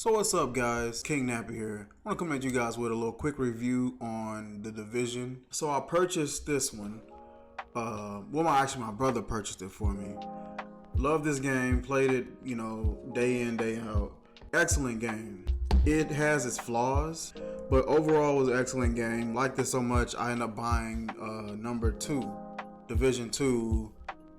So what's up, guys? King Nappy here. I want to come at you guys with a little quick review on The Division. So I purchased this one. My brother purchased it for me. Love this game. Played it, day in, day out. Excellent game. It has its flaws, but overall it was an excellent game. Liked it so much, I ended up buying number 2, Division 2,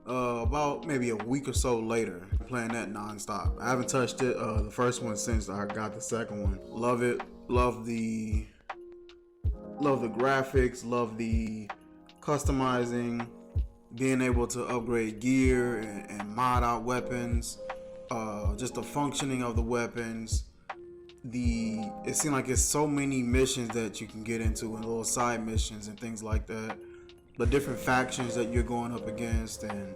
about maybe a week or so later, playing that non-stop. I haven't touched it, the first one, since I got the second one. Love it. Love the graphics. Love the customizing, being able to upgrade gear and mod out weapons. Just the functioning of the weapons. It seems like it's so many missions that you can get into, and little side missions and things like that. The different factions that you're going up against, and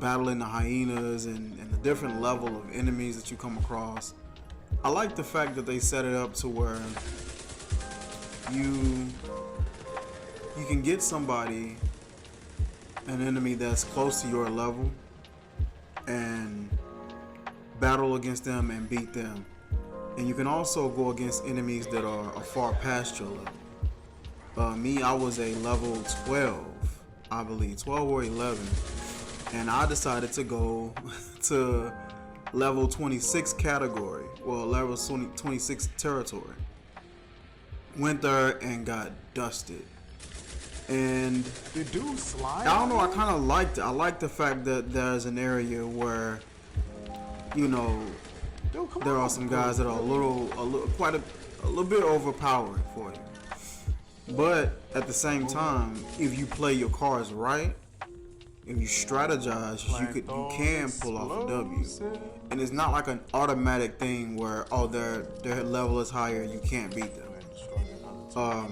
battling the hyenas and the different level of enemies that you come across. I like the fact that they set it up to where you can get an enemy that's close to your level, and battle against them and beat them. And you can also go against enemies that are far past your level. I was a level 12, I believe, 12 or 11, and I decided to go to level 26 category, well, level 26 territory. Went there and got dusted. And the dude slide. I don't know, I kind of liked it. I like the fact that there's an area where, there are some guys that are a little bit overpowered for you. But at the same time, if you play your cards right, if you strategize, you can pull off a W. And it's not like an automatic thing where their level is higher, you can't beat them. I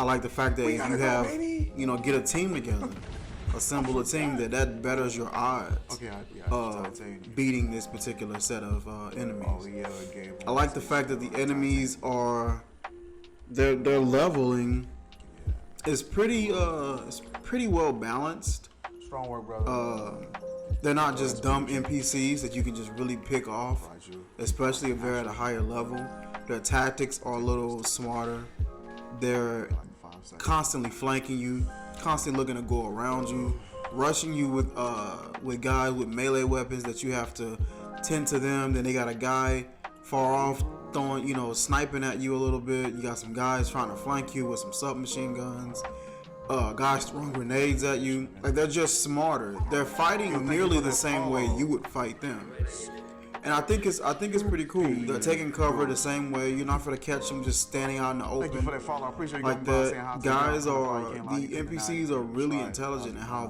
like the fact that if you have, get a team together, assemble a team that betters your odds beating this particular set of enemies. I like the fact that the enemies their leveling is pretty well balanced. Strong work, brother. They're not just dumb NPCs that you can just really pick off, especially if they're at a higher level. Their tactics are a little smarter. They're constantly flanking you, constantly looking to go around you, rushing you with guys with melee weapons that you have to tend to them. Then they got a guy far off throwing, sniping at you a little bit. You got some guys trying to flank you with some submachine guns. Guys throwing grenades at you. Like, they're just smarter. They're fighting nearly the same way you would fight them. And I think it's pretty cool. They're taking cover the same way. You're not gonna catch them just standing out in the open. Thank you for that follow. I appreciate you. Like, the NPCs are really intelligent in how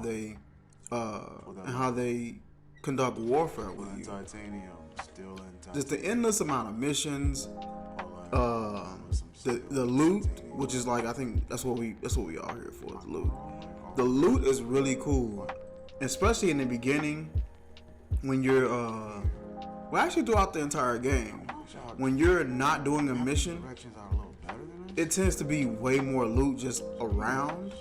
they conduct warfare with you. Just the endless amount of missions, the loot, which is like, I think that's what we are here for, is loot. The loot is really cool, especially in the beginning when you're actually throughout the entire game. When you're not doing a mission, it tends to be way more loot just around.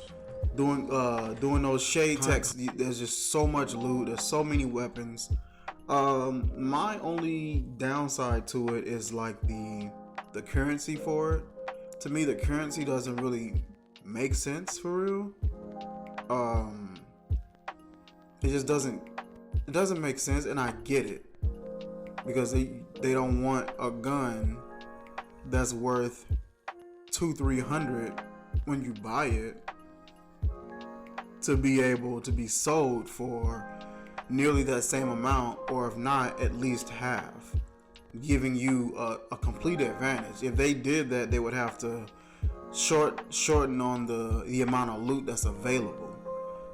Doing those shade techs, there's just so much loot. There's so many weapons. My only downside to it is like the currency for it. To me, the currency doesn't really make sense for real. It just doesn't make sense, and I get it, because they don't want a gun that's worth $200-300 when you buy it to be able to be sold for nearly that same amount, or if not, at least half, giving you a complete advantage. If they did that, they would have to shorten on the amount of loot that's available.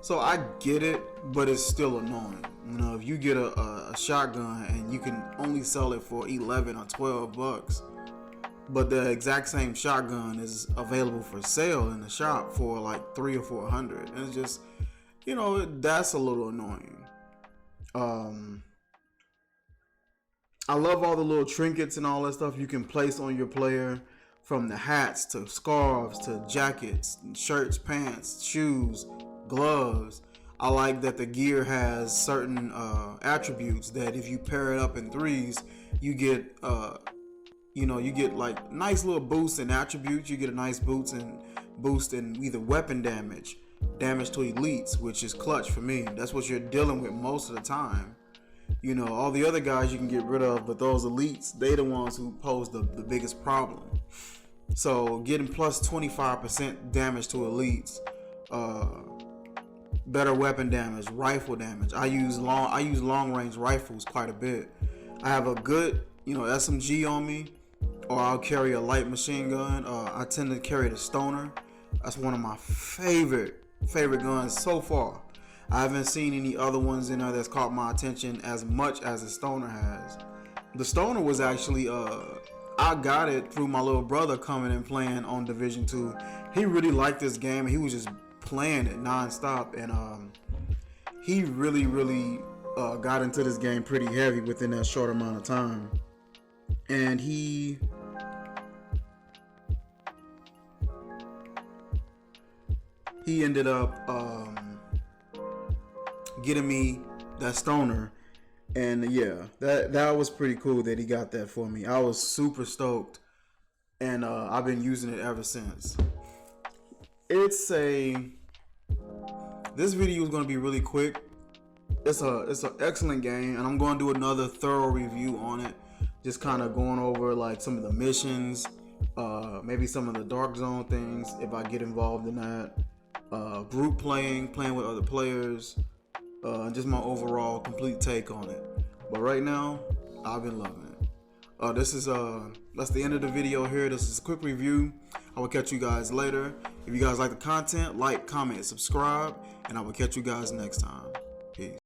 So I get it, but it's still annoying. If you get a shotgun and you can only sell it for $11 or $12, but the exact same shotgun is available for sale in the shop for like $300 or $400, and it's just, that's a little annoying. I love all the little trinkets and all that stuff you can place on your player, from the hats to scarves to jackets, shirts, pants, shoes, gloves. I like that the gear has certain attributes that if you pair it up in threes, you get you get like nice little boosts and attributes. You get a nice boost in either weapon damage to elites, which is clutch for me. That's what you're dealing with most of the time. All the other guys you can get rid of, but those elites, they the ones who pose the biggest problem. So getting plus 25% damage to elites, better weapon damage, rifle damage. I use long range rifles quite a bit. I have a good SMG on me, or I'll carry a light machine gun. I tend to carry the Stoner. That's one of my favorite guns so far. I haven't seen any other ones in there that's caught my attention as much as the Stoner has. The Stoner was actually I got it through my little brother coming and playing on Division 2. He really liked this game, and he was just playing it nonstop, and he really got into this game pretty heavy within that short amount of time. And he ended up getting me that Stoner, and yeah, that was pretty cool that he got that for me. I was super stoked, and I've been using it ever since. This video is going to be really quick. It's an excellent game, and I'm going to do another thorough review on it, just kind of going over like some of the missions, maybe some of the Dark Zone things if I get involved in that, group playing with other players, just my overall complete take on it. But right now, I've been loving it. That's the end of the video here. This is a quick review. I will catch you guys later. If you guys like the content, like, comment, subscribe, and I will catch you guys next time. Peace.